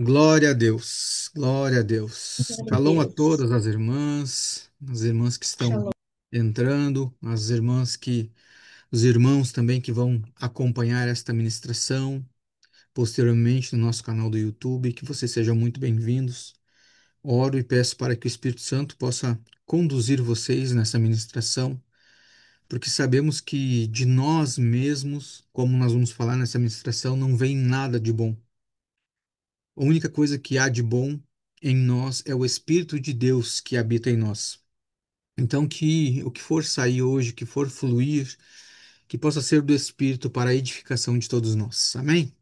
Glória a Deus, glória a Deus. Glória a Shalom a Deus. todas as irmãs que estão Shalom. entrando, os irmãos também que vão acompanhar esta ministração posteriormente no nosso canal do YouTube. Que vocês sejam muito bem-vindos. Oro e peço para que o Espírito Santo possa conduzir vocês nessa ministração, porque sabemos que de nós mesmos, como nós vamos falar nessa ministração, não vem nada de bom. A única coisa que há de bom em nós é o Espírito de Deus que habita em nós. Então, que o que for sair hoje, que for fluir, que possa ser do Espírito para a edificação de todos nós. Amém?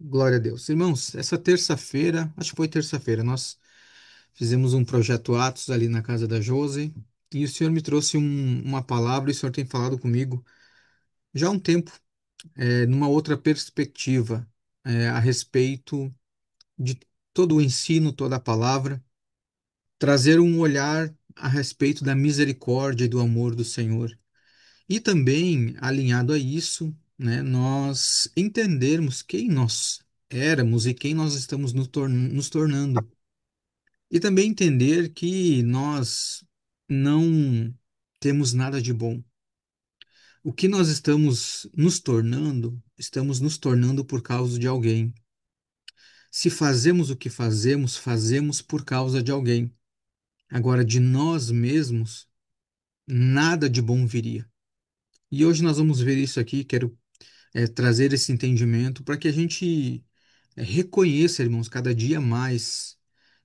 Glória a Deus. Irmãos, essa terça-feira, acho que foi terça-feira, nós fizemos um projeto Atos ali na casa da Josi, e o Senhor me trouxe uma palavra, e o Senhor tem falado comigo já há um tempo, numa outra perspectiva, a respeito de todo o ensino, toda a palavra, trazer um olhar a respeito da misericórdia e do amor do Senhor. E também, alinhado a isso, né, nós entendermos quem nós éramos e quem nós estamos nos tornando. E também entender que nós não temos nada de bom. O que nós estamos nos tornando por causa de alguém. Se fazemos o que fazemos, fazemos por causa de alguém. Agora, de nós mesmos, nada de bom viria. E hoje nós vamos ver isso aqui. Quero trazer esse entendimento para que a gente reconheça, irmãos, cada dia mais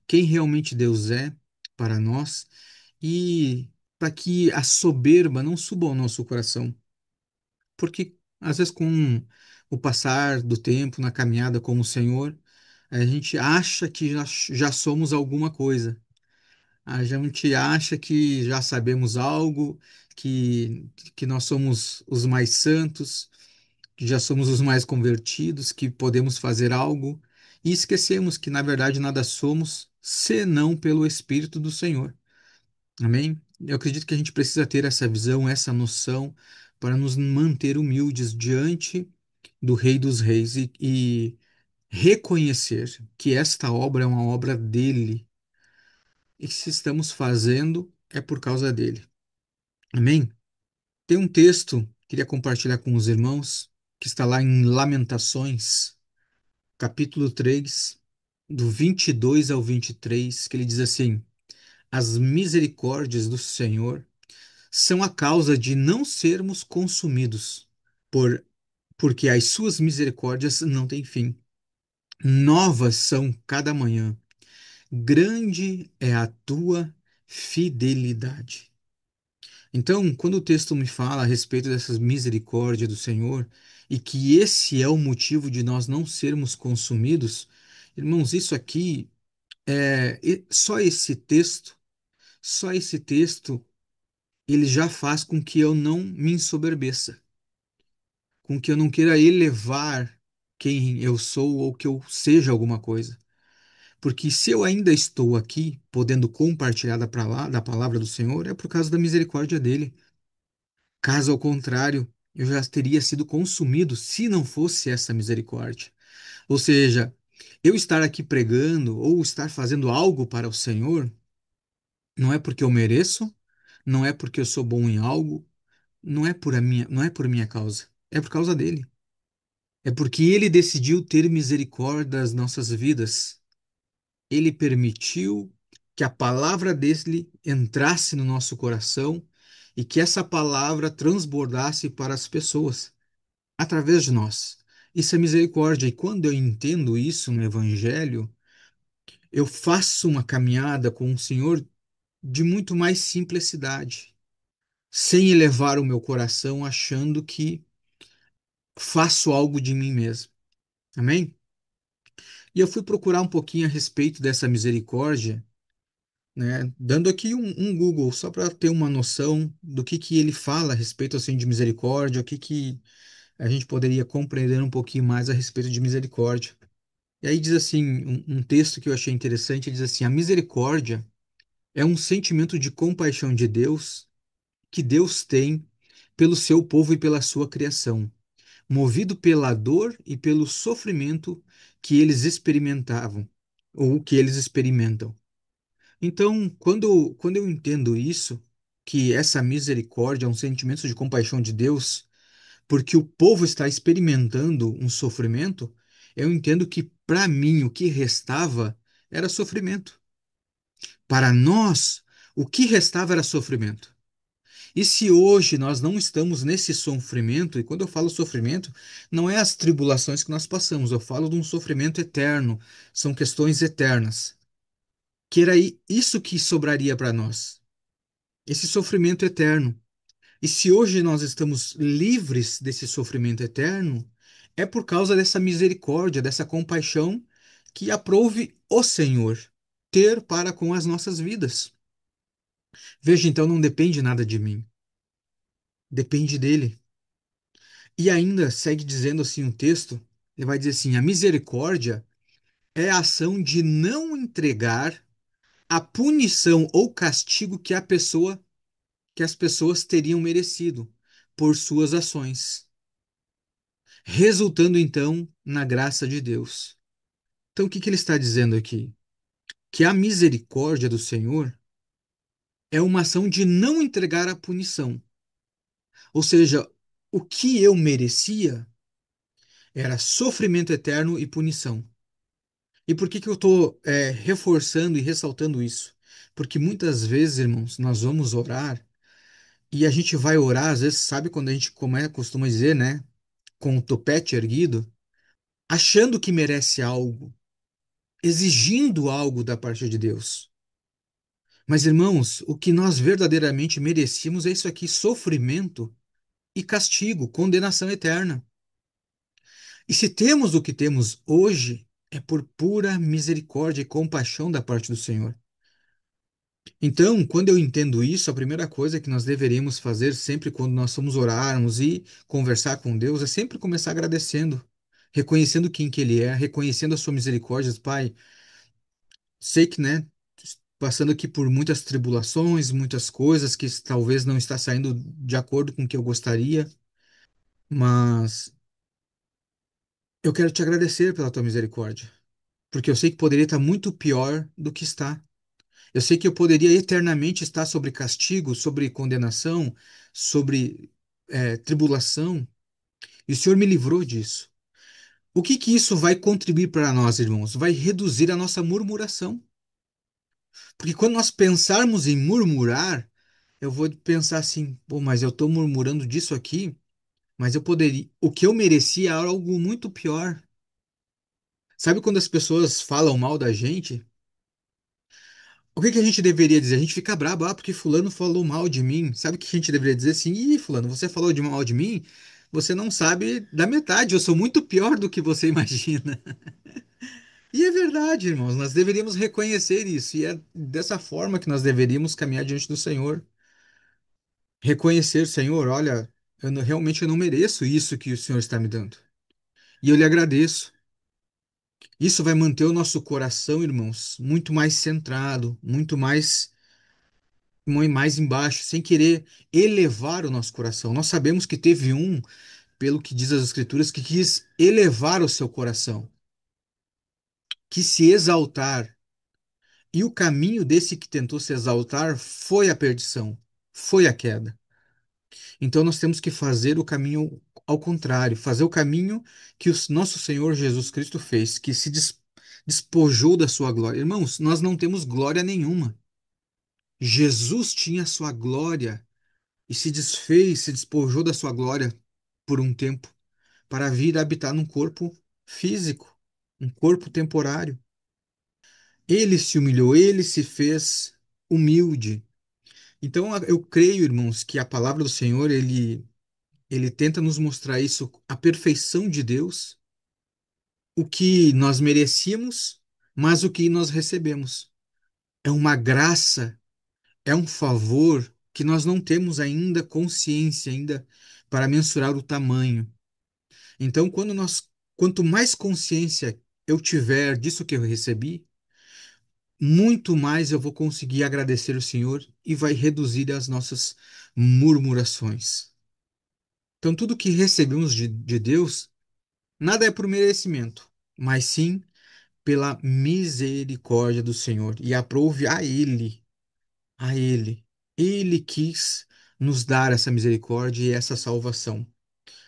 quem realmente Deus é para nós e para que a soberba não suba ao nosso coração. Porque às vezes com o passar do tempo na caminhada com o Senhor, a gente acha que já somos alguma coisa. A gente acha que já sabemos algo, que, que nós somos os mais santos, que já somos os mais convertidos, que podemos fazer algo, e esquecemos que, na verdade, nada somos senão pelo Espírito do Senhor. Amém? Eu acredito que a gente precisa ter essa visão, essa noção, para nos manter humildes diante do Rei dos Reis e reconhecer que esta obra é uma obra dele e que se estamos fazendo é por causa dele. Amém? Tem um texto, queria compartilhar com os irmãos, que está lá em Lamentações, capítulo 3, do 22 ao 23, que ele diz assim: As misericórdias do Senhor são a causa de não sermos consumidos, por, porque as suas misericórdias não têm fim. Novas são cada manhã. Grande é a tua fidelidade. Então, quando o texto me fala a respeito dessas misericórdias do Senhor e que esse é o motivo de nós não sermos consumidos, irmãos, isso aqui só esse texto, ele já faz com que eu não me ensoberbeça, com que eu não queira elevar quem eu sou ou que eu seja alguma coisa. Porque se eu ainda estou aqui, podendo compartilhar da palavra do Senhor, é por causa da misericórdia dele. Caso ao contrário, eu já teria sido consumido se não fosse essa misericórdia. Ou seja, eu estar aqui pregando ou estar fazendo algo para o Senhor, não é porque eu mereço, não é porque eu sou bom em algo, não é por minha causa, é por causa dele. É porque ele decidiu ter misericórdia das nossas vidas. Ele permitiu que a palavra dele entrasse no nosso coração e que essa palavra transbordasse para as pessoas através de nós. Isso é misericórdia. E quando eu entendo isso no Evangelho, eu faço uma caminhada com o Senhor de muito mais simplicidade, sem elevar o meu coração achando que faço algo de mim mesmo. Amém? E eu fui procurar um pouquinho a respeito dessa misericórdia, né? Dando aqui um Google só para ter uma noção do que ele fala a respeito assim de misericórdia, o que a gente poderia compreender um pouquinho mais a respeito de misericórdia. E aí diz assim, um texto que eu achei interessante, diz assim: a misericórdia é um sentimento de compaixão de Deus que Deus tem pelo seu povo e pela sua criação, movido pela dor e pelo sofrimento que eles experimentavam. ou o que eles experimentam. Então, quando eu entendo isso, que essa misericórdia é um sentimento de compaixão de Deus, porque o povo está experimentando um sofrimento, eu entendo que para mim o que restava era sofrimento. Para nós, o que restava era sofrimento. E se hoje nós não estamos nesse sofrimento, e quando eu falo sofrimento, não é as tribulações que nós passamos, eu falo de um sofrimento eterno, são questões eternas. Que era isso que sobraria para nós, esse sofrimento eterno. E se hoje nós estamos livres desse sofrimento eterno, é por causa dessa misericórdia, dessa compaixão que aprove o Senhor ter para com as nossas vidas. Veja, então não depende nada de mim, depende dele. E ainda segue dizendo assim o texto, ele vai dizer assim: a misericórdia é a ação de não entregar a punição ou castigo que as pessoas teriam merecido por suas ações, resultando então na graça de Deus. Então, o que que ele está dizendo aqui? Que a misericórdia do Senhor é uma ação de não entregar a punição. Ou seja, o que eu merecia era sofrimento eterno e punição. E por que que eu estou reforçando e ressaltando isso? Porque muitas vezes, irmãos, nós vamos orar e a gente vai orar, às vezes, sabe quando a gente costuma dizer, né? Com o topete erguido, achando que merece algo, exigindo algo da parte de Deus. Mas, irmãos, o que nós verdadeiramente merecíamos é isso aqui: sofrimento e castigo, condenação eterna. E se temos o que temos hoje, é por pura misericórdia e compaixão da parte do Senhor. Então, quando eu entendo isso, a primeira coisa que nós deveríamos fazer sempre quando nós somos orarmos e conversar com Deus é sempre começar agradecendo, reconhecendo quem que Ele é, reconhecendo a sua misericórdia. Pai, sei que, né, passando aqui por muitas tribulações, muitas coisas que talvez não está saindo de acordo com o que eu gostaria, mas eu quero te agradecer pela tua misericórdia, porque eu sei que poderia estar muito pior do que está. Eu sei que eu poderia eternamente estar sobre castigo, sobre condenação, sobre tribulação, e o Senhor me livrou disso. O que que isso vai contribuir para nós, irmãos? Vai reduzir a nossa murmuração. Porque quando nós pensarmos em murmurar, eu vou pensar assim, pô, mas eu estou murmurando disso aqui, mas eu poderia. O que eu merecia era algo muito pior. Sabe quando as pessoas falam mal da gente? O que que a gente deveria dizer? A gente fica brabo, porque fulano falou mal de mim. Sabe o que a gente deveria dizer assim? Ih, fulano, você falou de mal de mim? Você não sabe da metade, eu sou muito pior do que você imagina. E é verdade, irmãos, nós deveríamos reconhecer isso, e é dessa forma que nós deveríamos caminhar diante do Senhor. Reconhecer, Senhor, olha, realmente eu não mereço isso que o Senhor está me dando. E eu lhe agradeço. Isso vai manter o nosso coração, irmãos, muito mais centrado, muito mais embaixo, sem querer elevar o nosso coração. Nós sabemos que teve um, pelo que diz as Escrituras, que quis elevar o seu coração, que se exaltar. E o caminho desse que tentou se exaltar foi a perdição, foi a queda. Então nós temos que fazer o caminho ao contrário, fazer o caminho que o nosso Senhor Jesus Cristo fez, que se despojou da sua glória. Irmãos, nós não temos glória nenhuma. Jesus tinha sua glória e se desfez, se despojou da sua glória por um tempo, para vir habitar num corpo físico, um corpo temporário. Ele se humilhou, ele se fez humilde. Então eu creio, irmãos, que a palavra do Senhor, ele tenta nos mostrar isso, a perfeição de Deus, o que nós merecíamos, mas o que nós recebemos. É uma graça, é um favor que nós não temos ainda consciência ainda para mensurar o tamanho. Então, quanto mais consciência eu tiver disso que eu recebi, muito mais eu vou conseguir agradecer o Senhor e vai reduzir as nossas murmurações. Então, tudo que recebemos de Deus, nada é por merecimento, mas sim pela misericórdia do Senhor e aprove a Ele, a Ele. Ele quis nos dar essa misericórdia e essa salvação.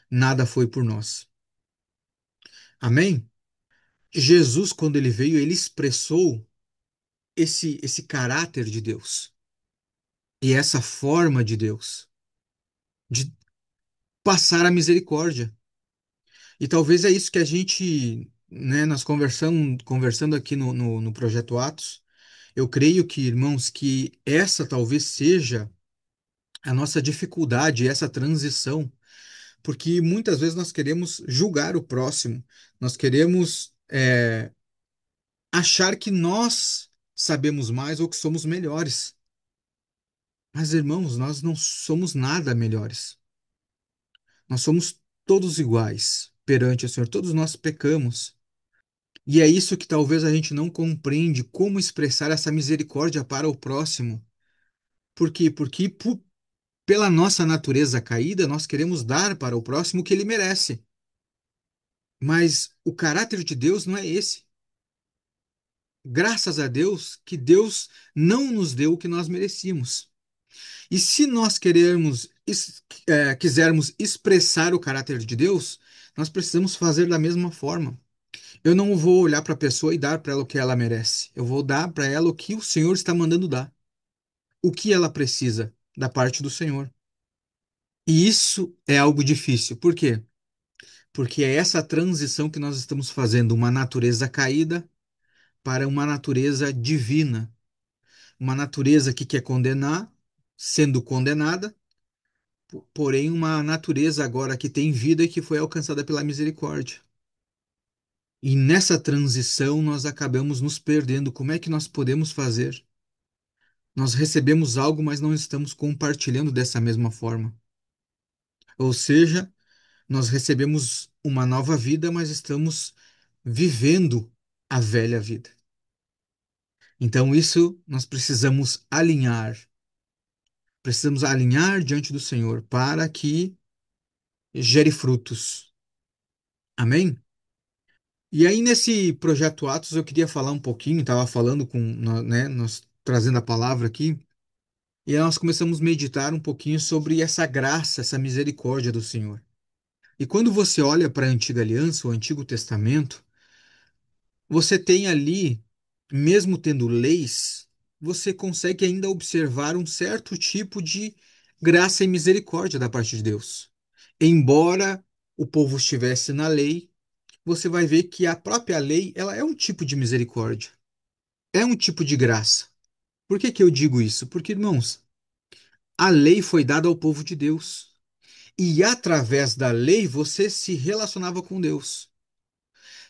Nada foi por nós. Amém? Jesus, quando ele veio, ele expressou esse caráter de Deus e essa forma de Deus, de passar a misericórdia. E talvez é isso que a gente, né, nós conversando aqui no Projeto Atos, eu creio que, irmãos, que essa talvez seja a nossa dificuldade, essa transição, porque muitas vezes nós queremos julgar o próximo, nós queremos achar que nós sabemos mais ou que somos melhores. Mas, irmãos, nós não somos nada melhores. Nós somos todos iguais perante o Senhor, todos nós pecamos. E é isso que talvez a gente não compreende como expressar essa misericórdia para o próximo. Por quê? Porque pela nossa natureza caída, nós queremos dar para o próximo o que ele merece. Mas o caráter de Deus não é esse. Graças a Deus que Deus não nos deu o que nós merecíamos. E se nós quisermos expressar o caráter de Deus, nós precisamos fazer da mesma forma. Eu não vou olhar para a pessoa e dar para ela o que ela merece. Eu vou dar para ela o que o Senhor está mandando dar. O que ela precisa da parte do Senhor. E isso é algo difícil. Por quê? Porque é essa transição que nós estamos fazendo, uma natureza caída para uma natureza divina. Uma natureza que quer condenar, sendo condenada, porém uma natureza agora que tem vida e que foi alcançada pela misericórdia. E nessa transição nós acabamos nos perdendo. Como é que nós podemos fazer? Nós recebemos algo, mas não estamos compartilhando dessa mesma forma. Ou seja, nós recebemos uma nova vida, mas estamos vivendo a velha vida. Então, isso nós precisamos alinhar diante do Senhor para que gere frutos. Amém? E aí, nesse projeto Atos, eu queria falar um pouquinho, estava falando né, nós trazendo a palavra aqui, e aí nós começamos a meditar um pouquinho sobre essa graça, essa misericórdia do Senhor. E quando você olha para a Antiga Aliança, o Antigo Testamento, você tem ali, mesmo tendo leis, você consegue ainda observar um certo tipo de graça e misericórdia da parte de Deus. Embora o povo estivesse na lei, você vai ver que a própria lei, ela é um tipo de misericórdia, é um tipo de graça. Por que que eu digo isso? Porque, irmãos, a lei foi dada ao povo de Deus. E através da lei você se relacionava com Deus.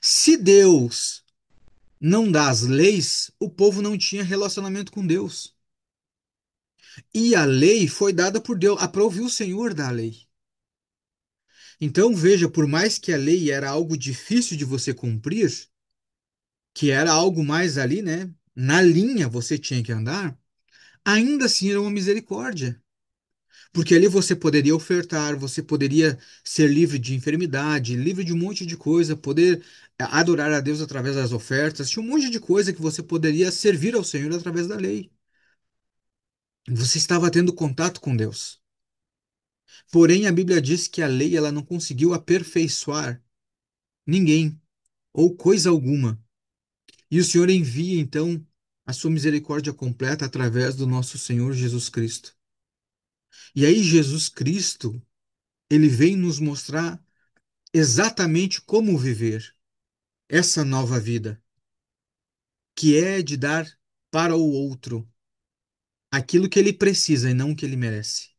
Se Deus não dá as leis, o povo não tinha relacionamento com Deus. E a lei foi dada por Deus, aprove o Senhor da lei. Então veja, por mais que a lei era algo difícil de você cumprir, que era algo mais ali, né? Na linha você tinha que andar, ainda assim era uma misericórdia. Porque ali você poderia ofertar, você poderia ser livre de enfermidade, livre de um monte de coisa, poder adorar a Deus através das ofertas, tinha um monte de coisa que você poderia servir ao Senhor através da lei. Você estava tendo contato com Deus. Porém, a Bíblia diz que a lei ela não conseguiu aperfeiçoar ninguém ou coisa alguma. E o Senhor envia então a sua misericórdia completa através do nosso Senhor Jesus Cristo. E aí Jesus Cristo, ele vem nos mostrar exatamente como viver essa nova vida, que é de dar para o outro aquilo que ele precisa e não o que ele merece.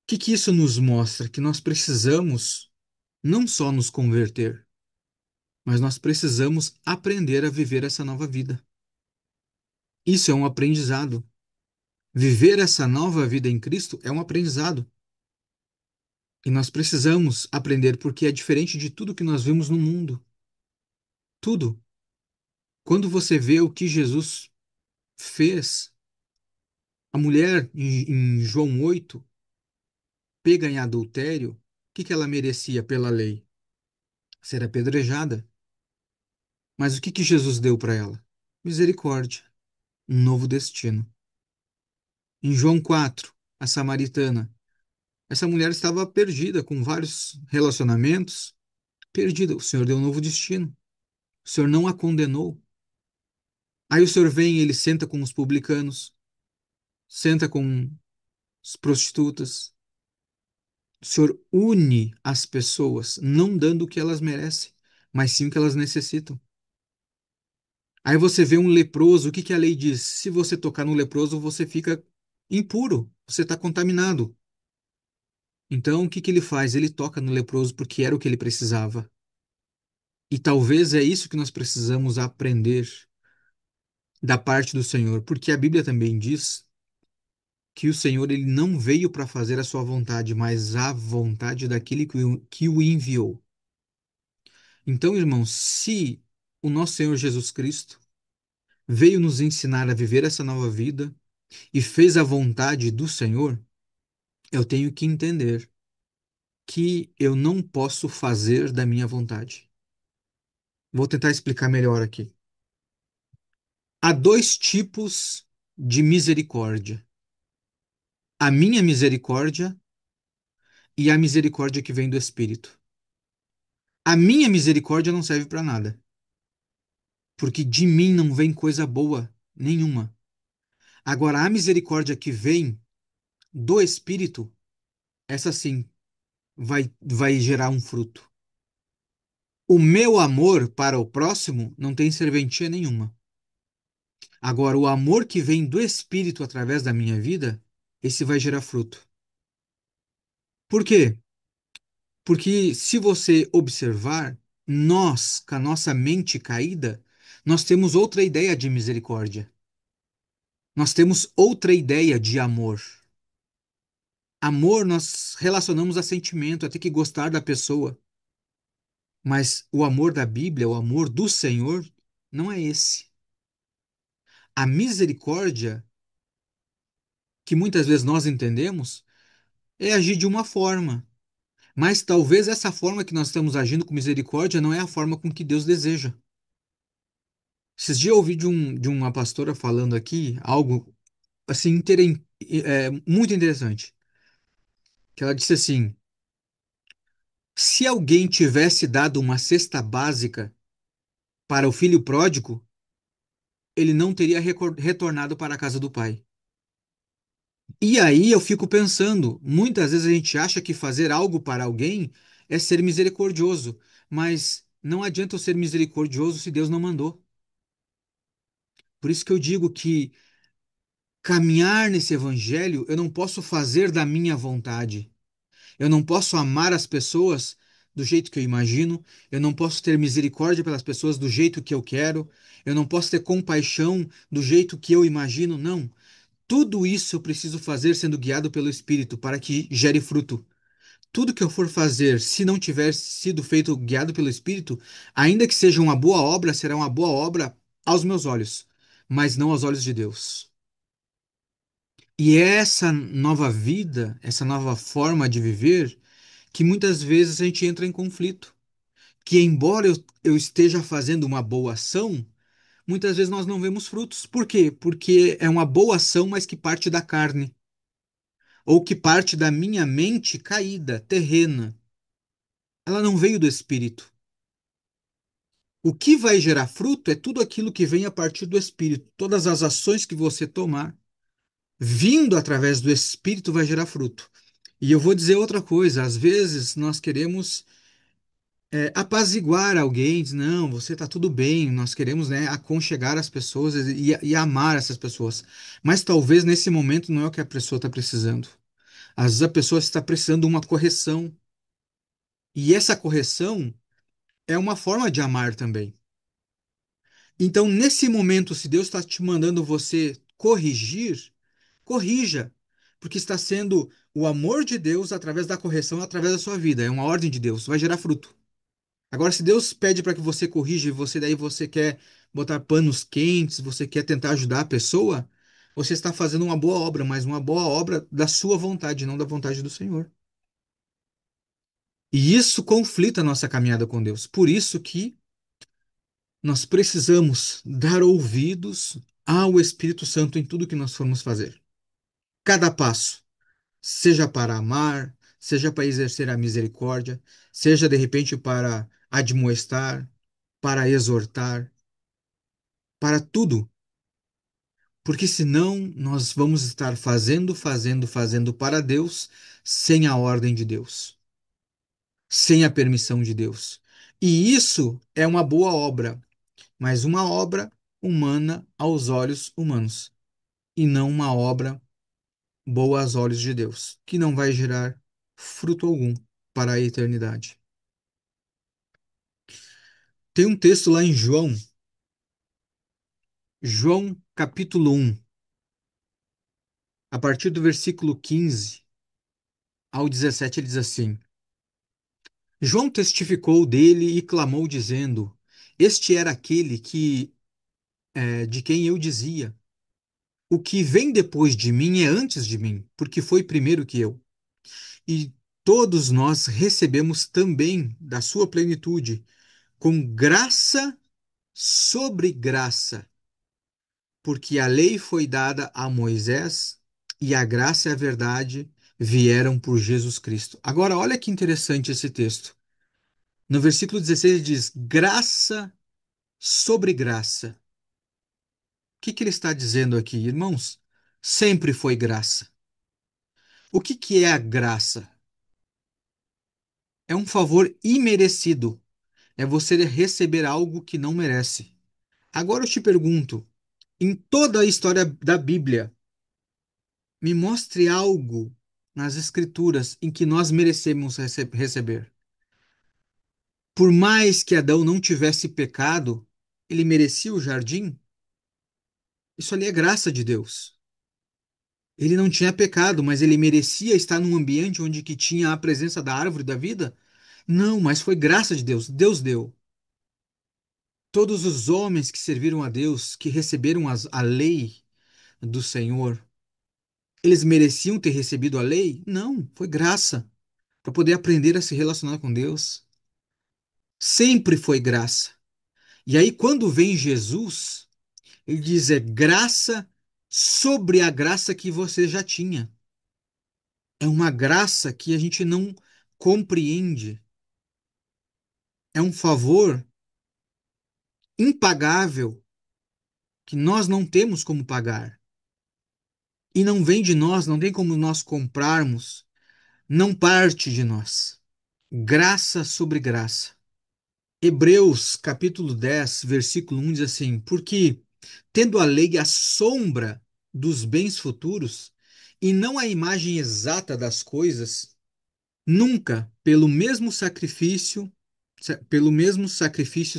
O que isso nos mostra? Que nós precisamos não só nos converter, mas nós precisamos aprender a viver essa nova vida. Isso é um aprendizado. Viver essa nova vida em Cristo é um aprendizado. E nós precisamos aprender porque é diferente de tudo que nós vemos no mundo. Tudo. Quando você vê o que Jesus fez, a mulher em João 8 pega em adultério, o que ela merecia pela lei? Ser apedrejada. Mas o que que Jesus deu para ela? Misericórdia, um novo destino. Em João 4, a samaritana. Essa mulher estava perdida, com vários relacionamentos, perdida. O Senhor deu um novo destino. O Senhor não a condenou. Aí o Senhor vem e ele senta com os publicanos, senta com as prostitutas. O Senhor une as pessoas, não dando o que elas merecem, mas sim o que elas necessitam. Aí você vê um leproso, o que que a lei diz? Se você tocar no leproso, você fica impuro, você está contaminado. Então, o que que ele faz? Ele toca no leproso porque era o que ele precisava. E talvez é isso que nós precisamos aprender da parte do Senhor, porque a Bíblia também diz que o Senhor ele não veio para fazer a sua vontade, mas a vontade daquele que o enviou. Então, irmãos, se o nosso Senhor Jesus Cristo veio nos ensinar a viver essa nova vida e fez a vontade do Senhor, eu tenho que entender que eu não posso fazer da minha vontade. Vou tentar explicar melhor aqui. Há dois tipos de misericórdia: a minha misericórdia e a misericórdia que vem do Espírito. A minha misericórdia não serve para nada, porque de mim não vem coisa boa nenhuma. Agora, a misericórdia que vem do Espírito, essa sim vai gerar um fruto. O meu amor para o próximo não tem serventia nenhuma. Agora, o amor que vem do Espírito através da minha vida, esse vai gerar fruto. Por quê? Porque se você observar, nós, com a nossa mente caída, nós temos outra ideia de misericórdia. Nós temos outra ideia de amor. Amor nós relacionamos a sentimento, a ter que gostar da pessoa. Mas o amor da Bíblia, o amor do Senhor, não é esse. A misericórdia, que muitas vezes nós entendemos, é agir de uma forma. Mas talvez essa forma que nós estamos agindo com misericórdia não é a forma com que Deus deseja. Esses dias eu ouvi de uma pastora falando aqui algo assim muito interessante. Que ela disse assim: se alguém tivesse dado uma cesta básica para o filho pródigo, ele não teria retornado para a casa do pai. E aí eu fico pensando, muitas vezes a gente acha que fazer algo para alguém é ser misericordioso, mas não adianta eu ser misericordioso se Deus não mandou. Por isso que eu digo que caminhar nesse evangelho, eu não posso fazer da minha vontade. Eu não posso amar as pessoas do jeito que eu imagino, eu não posso ter misericórdia pelas pessoas do jeito que eu quero, eu não posso ter compaixão do jeito que eu imagino, não. Tudo isso eu preciso fazer sendo guiado pelo Espírito para que gere fruto. Tudo que eu for fazer, se não tiver sido feito guiado pelo Espírito, ainda que seja uma boa obra, será uma boa obra aos meus olhos, mas não aos olhos de Deus. E é essa nova vida, essa nova forma de viver, que muitas vezes a gente entra em conflito. Que embora eu esteja fazendo uma boa ação, muitas vezes nós não vemos frutos. Por quê? Porque é uma boa ação, mas que parte da carne, ou que parte da minha mente caída, terrena. Ela não veio do Espírito. O que vai gerar fruto é tudo aquilo que vem a partir do Espírito. Todas as ações que você tomar, vindo através do Espírito, vai gerar fruto. E eu vou dizer outra coisa: às vezes nós queremos apaziguar alguém, diz, não, você tá tudo bem, nós queremos, né, aconchegar as pessoas e amar essas pessoas. Mas talvez nesse momento não é o que a pessoa está precisando. Às vezes a pessoa está precisando de uma correção. E essa correção é uma forma de amar também. Então, nesse momento, se Deus está te mandando você corrigir, corrija, porque está sendo o amor de Deus através da correção, através da sua vida. É uma ordem de Deus, vai gerar fruto. Agora, se Deus pede para que você corrija e você quer botar panos quentes, você quer tentar ajudar a pessoa, você está fazendo uma boa obra, mas uma boa obra da sua vontade, não da vontade do Senhor. E isso conflita a nossa caminhada com Deus. Por isso que Nós precisamos dar ouvidos ao Espírito Santo em tudo que nós formos fazer. Cada passo, seja para amar, seja para exercer a misericórdia, seja de repente para admoestar, para exortar, para tudo. Porque senão nós vamos estar fazendo para Deus sem a ordem de Deus, sem a permissão de Deus. E isso é uma boa obra, mas uma obra humana aos olhos humanos, e não uma obra boa aos olhos de Deus, que não vai gerar fruto algum para a eternidade. Tem um texto lá em João capítulo 1, a partir do versículo 15 ao 17, ele diz assim: João testificou dele e clamou, dizendo: Este era aquele de quem eu dizia: O que vem depois de mim é antes de mim, porque foi primeiro que eu. E todos nós recebemos também da sua plenitude, com graça sobre graça, porque a lei foi dada a Moisés e a graça e a verdade vieram por Jesus Cristo. Agora, olha que interessante esse texto. No versículo 16 ele diz: graça sobre graça. O que que ele está dizendo aqui, irmãos? Sempre foi graça. O que que é a graça? É um favor imerecido. É você receber algo que não merece. Agora eu te pergunto, em toda a história da Bíblia, me mostre algo nas Escrituras em que nós merecemos receber. Por mais que Adão não tivesse pecado, ele merecia o jardim? Isso ali é graça de Deus. Ele não tinha pecado, mas ele merecia estar num ambiente onde que tinha a presença da árvore da vida? Não, mas foi graça de Deus. Deus deu. Todos os homens que serviram a Deus, que receberam a lei do Senhor, eles mereciam ter recebido a lei? Não, foi graça para poder aprender a se relacionar com Deus. Sempre foi graça. E aí, quando vem Jesus, ele diz: é graça sobre a graça que você já tinha. É uma graça que a gente não compreende. É um favor impagável que nós não temos como pagar. E não vem de nós, não tem como nós comprarmos, não parte de nós. Graça sobre graça. Hebreus capítulo 10, versículo 1 diz assim: Porque, tendo a lei a sombra dos bens futuros, e não a imagem exata das coisas, nunca, pelo mesmo sacrifícios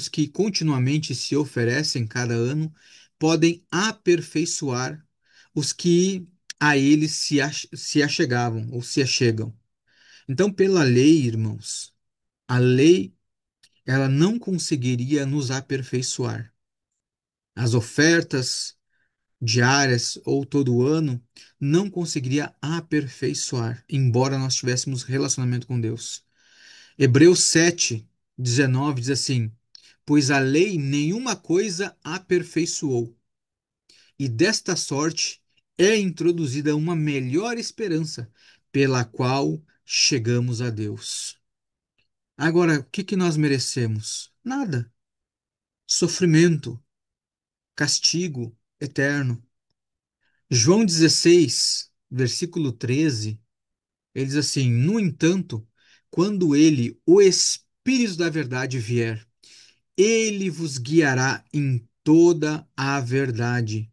que continuamente se oferecem cada ano, podem aperfeiçoar os que a eles se achegavam ou se achegam. Então, pela lei, irmãos, a lei ela não conseguiria nos aperfeiçoar. As ofertas diárias ou todo ano não conseguiria aperfeiçoar, embora nós tivéssemos relacionamento com Deus. Hebreus 7:19 diz assim: Pois a lei nenhuma coisa aperfeiçoou, e desta sorte é introduzida uma melhor esperança, pela qual chegamos a Deus. Agora, o que que nós merecemos? Nada. Sofrimento, castigo eterno. João 16, versículo 13, ele diz assim: No entanto, quando ele, o Espírito da verdade, vier, ele vos guiará em toda a verdade,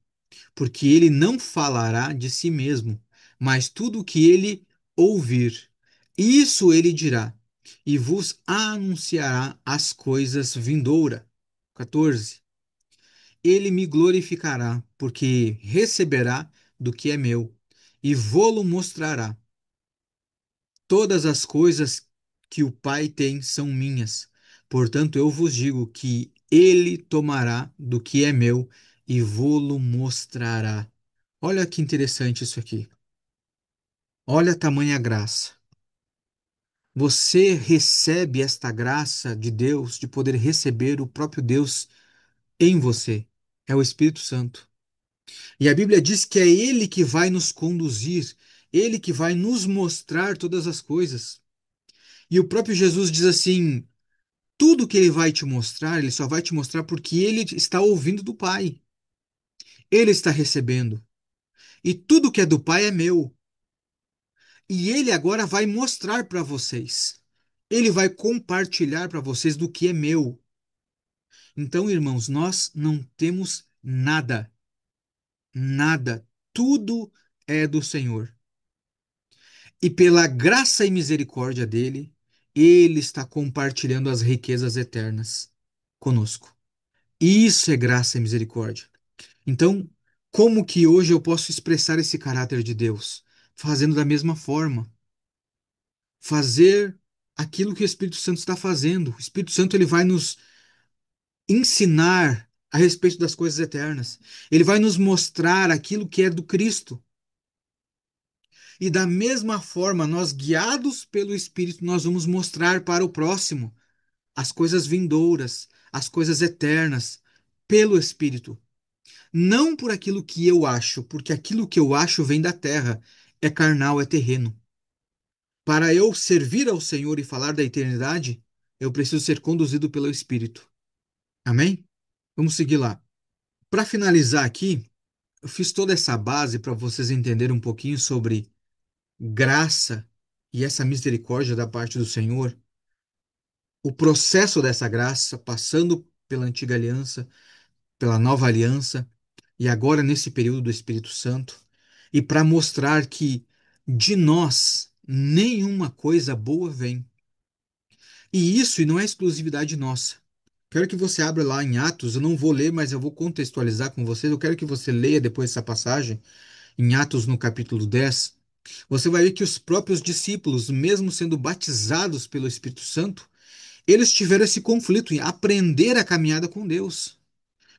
porque ele não falará de si mesmo, mas tudo o que ele ouvir, isso ele dirá, e vos anunciará as coisas vindouras. 14. Ele me glorificará, porque receberá do que é meu, e vô-lo mostrará. Todas as coisas que o Pai tem são minhas. Portanto, eu vos digo que ele tomará do que é meu e vô-lo mostrará. Olha que interessante isso aqui. Olha a tamanha graça. Você recebe esta graça de Deus, de poder receber o próprio Deus em você. É o Espírito Santo. E a Bíblia diz que é Ele que vai nos conduzir, Ele que vai nos mostrar todas as coisas. E o próprio Jesus diz assim: tudo que Ele vai te mostrar, Ele só vai te mostrar porque Ele está ouvindo do Pai. Ele está recebendo. E tudo que é do Pai é meu. E Ele agora vai mostrar para vocês. Ele vai compartilhar para vocês do que é meu. Então, irmãos, nós não temos nada, nada. Tudo é do Senhor. E pela graça e misericórdia dele, ele está compartilhando as riquezas eternas conosco. Isso é graça e misericórdia. Então, como que hoje eu posso expressar esse caráter de Deus? Fazendo da mesma forma. Fazer aquilo que o Espírito Santo está fazendo. O Espírito Santo ele vai nos ensinar a respeito das coisas eternas. Ele vai nos mostrar aquilo que é do Cristo. E da mesma forma, nós, guiados pelo Espírito, nós vamos mostrar para o próximo as coisas vindouras, as coisas eternas, pelo Espírito. Não por aquilo que eu acho, porque aquilo que eu acho vem da terra, é carnal, é terreno. Para eu servir ao Senhor e falar da eternidade, eu preciso ser conduzido pelo Espírito. Amém? Vamos seguir lá. Para finalizar aqui, eu fiz toda essa base para vocês entenderem um pouquinho sobre graça e essa misericórdia da parte do Senhor, o processo dessa graça, passando pela antiga aliança, pela nova aliança e agora nesse período do Espírito Santo, e para mostrar que de nós nenhuma coisa boa vem. E isso e não é exclusividade nossa. Quero que você abra lá em Atos, eu não vou ler, mas eu vou contextualizar com vocês. Eu quero que você leia depois essa passagem, em Atos no capítulo 10. Você vai ver que os próprios discípulos, mesmo sendo batizados pelo Espírito Santo, eles tiveram esse conflito em aprender a caminhada com Deus.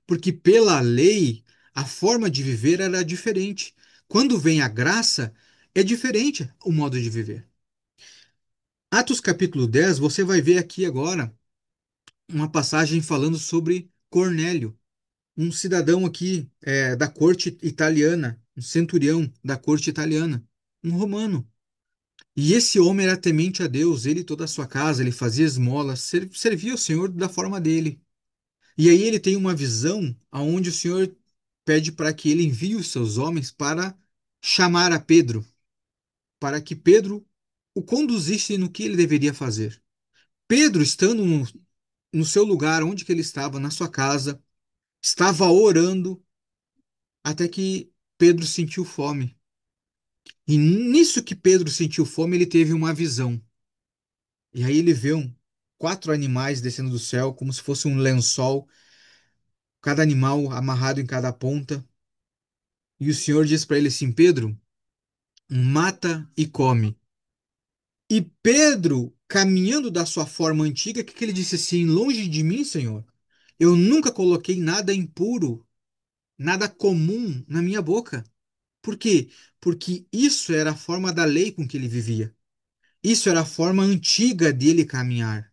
Porque pela lei, a forma de viver era diferente. Quando vem a graça, é diferente o modo de viver. Atos capítulo 10, você vai ver aqui agora uma passagem falando sobre Cornélio, um cidadão aqui da corte italiana, um centurião da corte italiana, um romano. E esse homem era temente a Deus, ele e toda a sua casa, ele fazia esmolas, servia o Senhor da forma dele. E aí ele tem uma visão aonde o Senhor pede para que ele envie os seus homens para chamar a Pedro, para que Pedro o conduzisse no que ele deveria fazer. Pedro, estando no seu lugar, onde que ele estava, na sua casa, estava orando até que Pedro sentiu fome. E nisso que Pedro sentiu fome, ele teve uma visão. E aí ele vê quatro animais descendo do céu, como se fosse um lençol, cada animal amarrado em cada ponta. E o Senhor diz para ele assim: Pedro, mata e come. E Pedro, caminhando da sua forma antiga, o que que ele disse assim: longe de mim, Senhor, eu nunca coloquei nada impuro, nada comum na minha boca. Por quê? Porque isso era a forma da lei com que ele vivia. Isso era a forma antiga dele caminhar.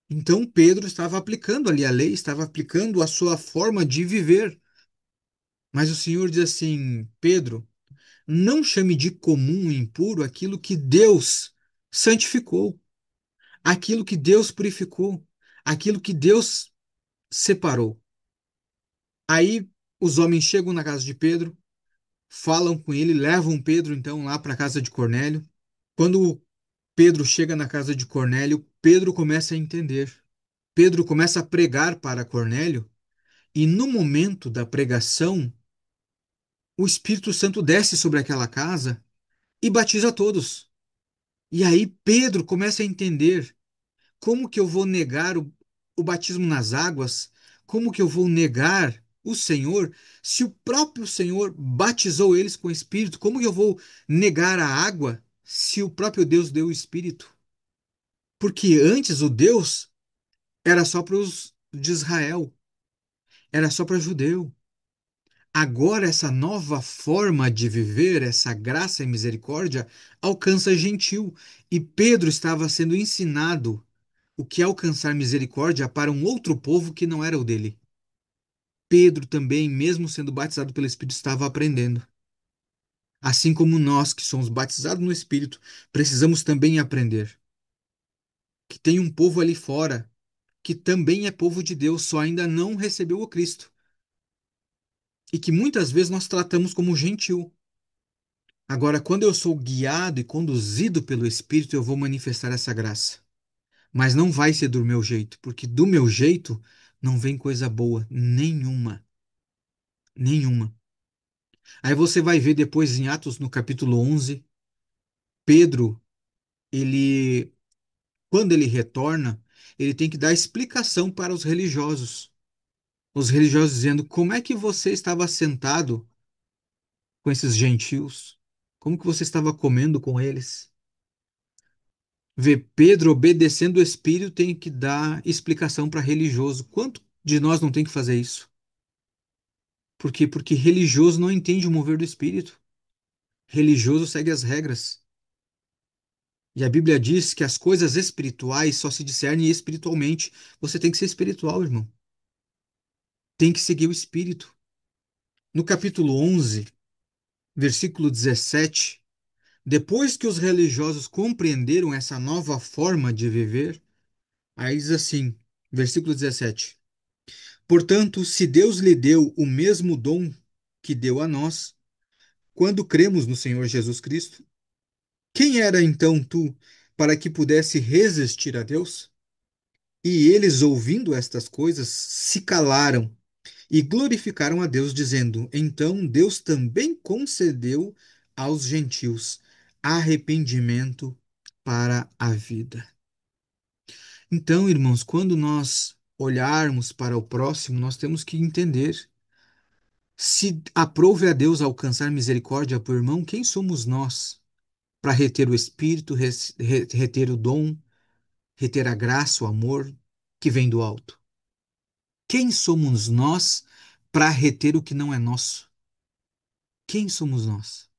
Então Pedro estava aplicando ali a lei, estava aplicando a sua forma de viver. Mas o Senhor diz assim: Pedro, não chame de comum e impuro aquilo que Deus santificou, aquilo que Deus purificou, aquilo que Deus separou. Aí os homens chegam na casa de Pedro, falam com ele, levam Pedro então lá para a casa de Cornélio. Quando Pedro chega na casa de Cornélio, Pedro começa a entender. Pedro começa a pregar para Cornélio, e no momento da pregação, o Espírito Santo desce sobre aquela casa e batiza todos. E aí Pedro começa a entender como que eu vou negar o batismo nas águas, como que eu vou negar o Senhor, se o próprio Senhor batizou eles com o Espírito, como que eu vou negar a água se o próprio Deus deu o Espírito? Porque antes o Deus era só para os de Israel, era só para judeu. Agora, essa nova forma de viver, essa graça e misericórdia, alcança gentil. E Pedro estava sendo ensinado o que é alcançar misericórdia para um outro povo que não era o dele. Pedro também, mesmo sendo batizado pelo Espírito, estava aprendendo. Assim como nós que somos batizados no Espírito, precisamos também aprender que tem um povo ali fora que também é povo de Deus, só ainda não recebeu o Cristo. E que muitas vezes nós tratamos como gentil. Agora, quando eu sou guiado e conduzido pelo Espírito, eu vou manifestar essa graça. Mas não vai ser do meu jeito, porque do meu jeito não vem coisa boa nenhuma, nenhuma. Aí você vai ver depois em Atos no capítulo 11, Pedro, ele quando ele retorna, ele tem que dar explicação para os religiosos. Os religiosos dizendo: "Como é que você estava sentado com esses gentios? Como que você estava comendo com eles?" Ver Pedro obedecendo o Espírito tem que dar explicação para religioso. Quanto de nós não tem que fazer isso? Por quê? Porque religioso não entende o mover do Espírito. Religioso segue as regras. E a Bíblia diz que as coisas espirituais só se discernem espiritualmente. Você tem que ser espiritual, irmão. Tem que seguir o Espírito. No capítulo 11, versículo 17, depois que os religiosos compreenderam essa nova forma de viver, aí diz assim, versículo 17: Portanto, se Deus lhe deu o mesmo dom que deu a nós, quando cremos no Senhor Jesus Cristo, quem era então tu para que pudesse resistir a Deus? E eles, ouvindo estas coisas, se calaram e glorificaram a Deus, dizendo: Então Deus também concedeu aos gentios arrependimento para a vida. Então, irmãos, quando nós olharmos para o próximo, nós temos que entender: se aprove a Deus alcançar misericórdia por irmão, quem somos nós para reter o Espírito, reter o dom, reter a graça, o amor que vem do alto? Quem somos nós para reter o que não é nosso? Quem somos nós?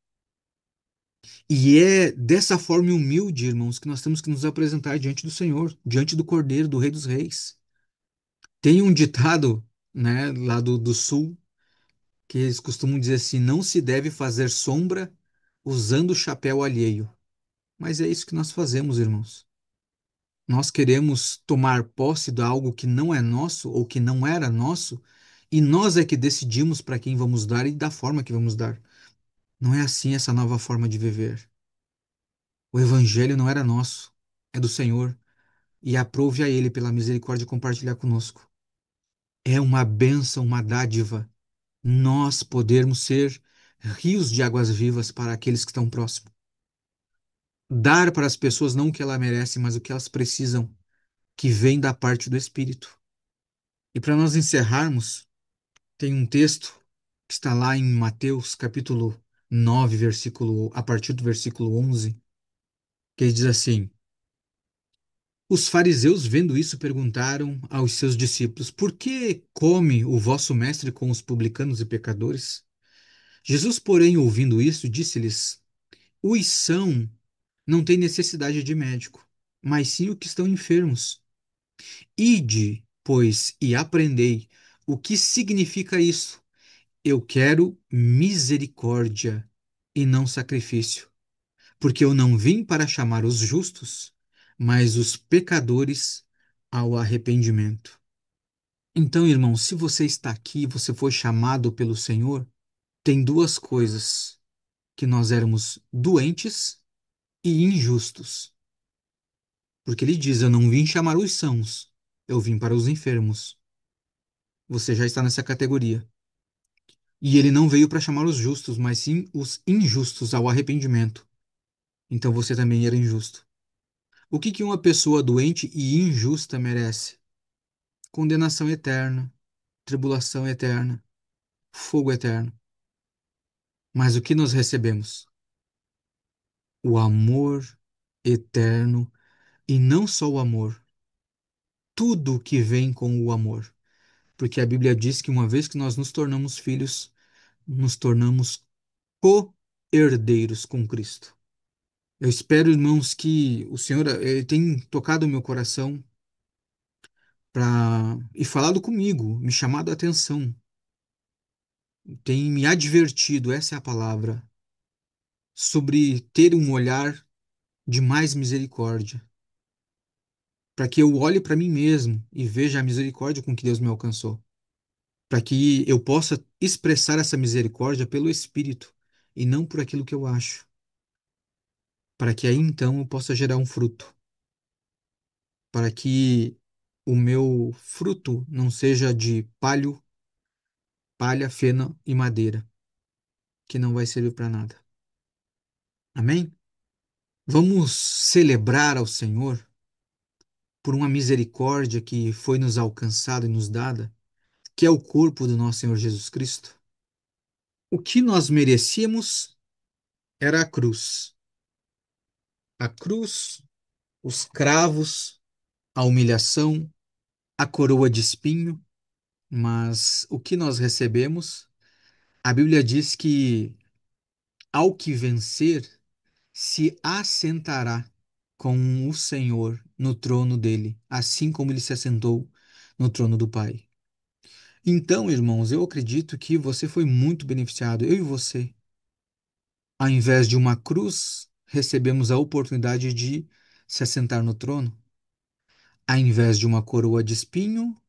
E é dessa forma humilde, irmãos, que nós temos que nos apresentar diante do Senhor, diante do Cordeiro, do Rei dos Reis. Tem um ditado, né, lá do sul, que eles costumam dizer assim: não se deve fazer sombra usando o chapéu alheio. Mas é isso que nós fazemos, irmãos. Nós queremos tomar posse de algo que não é nosso ou que não era nosso, e nós é que decidimos para quem vamos dar e da forma que vamos dar. Não é assim essa nova forma de viver. O evangelho não era nosso, é do Senhor, e aprove a Ele pela misericórdia compartilhar conosco. É uma bênção, uma dádiva, nós podermos ser rios de águas vivas para aqueles que estão próximos. Dar para as pessoas não o que elas merecem, mas o que elas precisam, que vem da parte do Espírito. E para nós encerrarmos, tem um texto que está lá em Mateus, capítulo 9, versículo, a partir do versículo 11, que ele diz assim: Os fariseus, vendo isso, perguntaram aos seus discípulos: Por que come o vosso mestre com os publicanos e pecadores? Jesus, porém, ouvindo isso, disse-lhes: Os são não têm necessidade de médico, mas sim os que estão enfermos. Ide, pois, e aprendei o que significa isso. Eu quero misericórdia e não sacrifício, porque eu não vim para chamar os justos, mas os pecadores ao arrependimento. Então, irmão, se você está aqui, você foi chamado pelo Senhor, tem duas coisas: que nós éramos doentes e injustos. Porque ele diz: Eu não vim chamar os sãos, eu vim para os enfermos. Você já está nessa categoria. E ele não veio para chamar os justos, mas sim os injustos ao arrependimento. Então você também era injusto. O que que uma pessoa doente e injusta merece? Condenação eterna, tribulação eterna, fogo eterno. Mas o que nós recebemos? O amor eterno, e não só o amor, tudo que vem com o amor. Porque a Bíblia diz que uma vez que nós nos tornamos filhos, nos tornamos co-herdeiros com Cristo. Eu espero, irmãos, que o Senhor tenha tocado o meu coração e falado comigo, me chamado a atenção tem me advertido, essa é a palavra, sobre ter um olhar de mais misericórdia, para que eu olhe para mim mesmo e veja a misericórdia com que Deus me alcançou, para que eu possa expressar essa misericórdia pelo Espírito e não por aquilo que eu acho, para que aí então eu possa gerar um fruto, para que o meu fruto não seja de palha, feno e madeira, que não vai servir para nada. Amém? Vamos celebrar ao Senhor por uma misericórdia que foi nos alcançada e nos dada, que é o corpo do nosso Senhor Jesus Cristo. O que nós merecíamos era a cruz. A cruz, os cravos, a humilhação, a coroa de espinho, mas o que nós recebemos, a Bíblia diz que ao que vencer, se assentará com o Senhor no trono dele, assim como ele se assentou no trono do Pai. Então, irmãos, eu acredito que você foi muito beneficiado, eu e você. Ao invés de uma cruz, recebemos a oportunidade de se assentar no trono. Ao invés de uma coroa de espinho,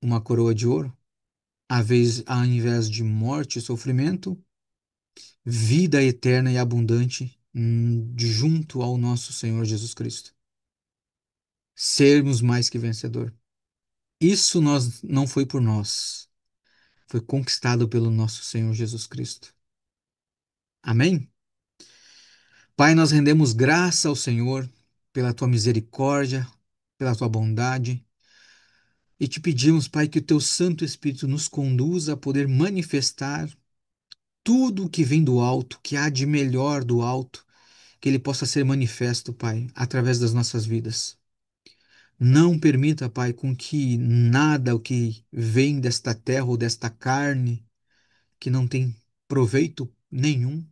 uma coroa de ouro. Ao invés de morte e sofrimento, vida eterna e abundante junto ao nosso Senhor Jesus Cristo. Sermos mais que vencedor. Isso nós não foi por nós, foi conquistado pelo nosso Senhor Jesus Cristo. Amém? Pai, nós rendemos graça ao Senhor pela tua misericórdia, pela tua bondade, e te pedimos, Pai, que o teu Santo Espírito nos conduza a poder manifestar tudo o que vem do alto, que há de melhor do alto, que ele possa ser manifesto, Pai, através das nossas vidas. Não permita, Pai, com que nada o que vem desta terra ou desta carne, que não tem proveito nenhum,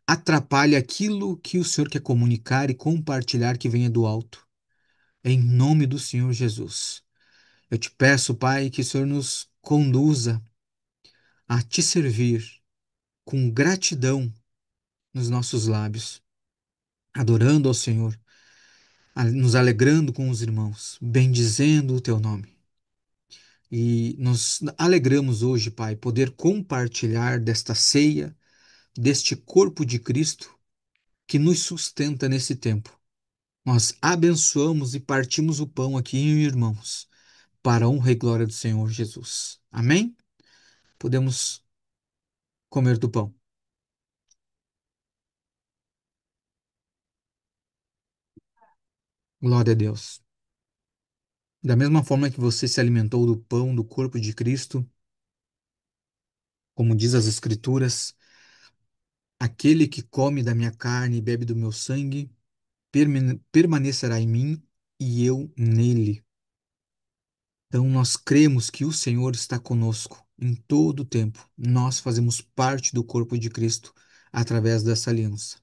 atrapalhe aquilo que o Senhor quer comunicar e compartilhar que venha do alto. Em nome do Senhor Jesus. Eu te peço, Pai, que o Senhor nos conduza a te servir com gratidão nos nossos lábios, adorando ao Senhor, nos alegrando com os irmãos, bendizendo o teu nome. E nos alegramos hoje, Pai, poder compartilhar desta ceia, deste corpo de Cristo que nos sustenta nesse tempo. Nós abençoamos e partimos o pão aqui, irmãos, para a honra e glória do Senhor Jesus. Amém? Podemos comer do pão. Glória a Deus. Da mesma forma que você se alimentou do pão do corpo de Cristo, como diz as Escrituras, aquele que come da minha carne e bebe do meu sangue permanecerá em mim e eu nele. Então nós cremos que o Senhor está conosco em todo o tempo. Nós fazemos parte do corpo de Cristo através dessa aliança.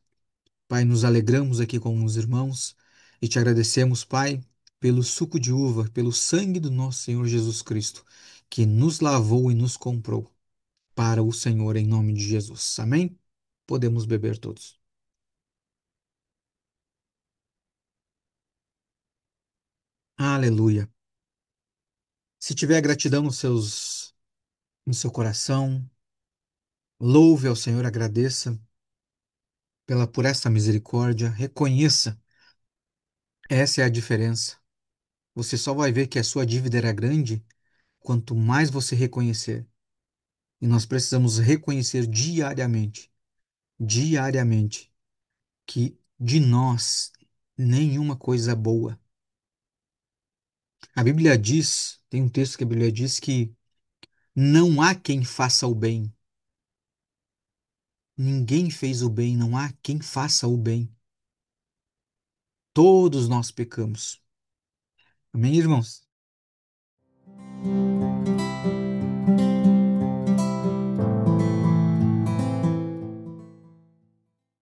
Pai, nos alegramos aqui com os irmãos e te agradecemos, Pai, pelo suco de uva, pelo sangue do nosso Senhor Jesus Cristo, que nos lavou e nos comprou para o Senhor em nome de Jesus. Amém? Podemos beber todos. Aleluia. Se tiver gratidão no seu coração, louve ao Senhor, agradeça por esta misericórdia, reconheça, essa é a diferença. Você só vai ver que a sua dívida era grande quanto mais você reconhecer. E nós precisamos reconhecer diariamente, que de nós nenhuma coisa boa. A Bíblia diz, tem um texto que a Bíblia diz que não há quem faça o bem. Ninguém fez o bem, não há quem faça o bem. Todos nós pecamos. Amém, irmãos?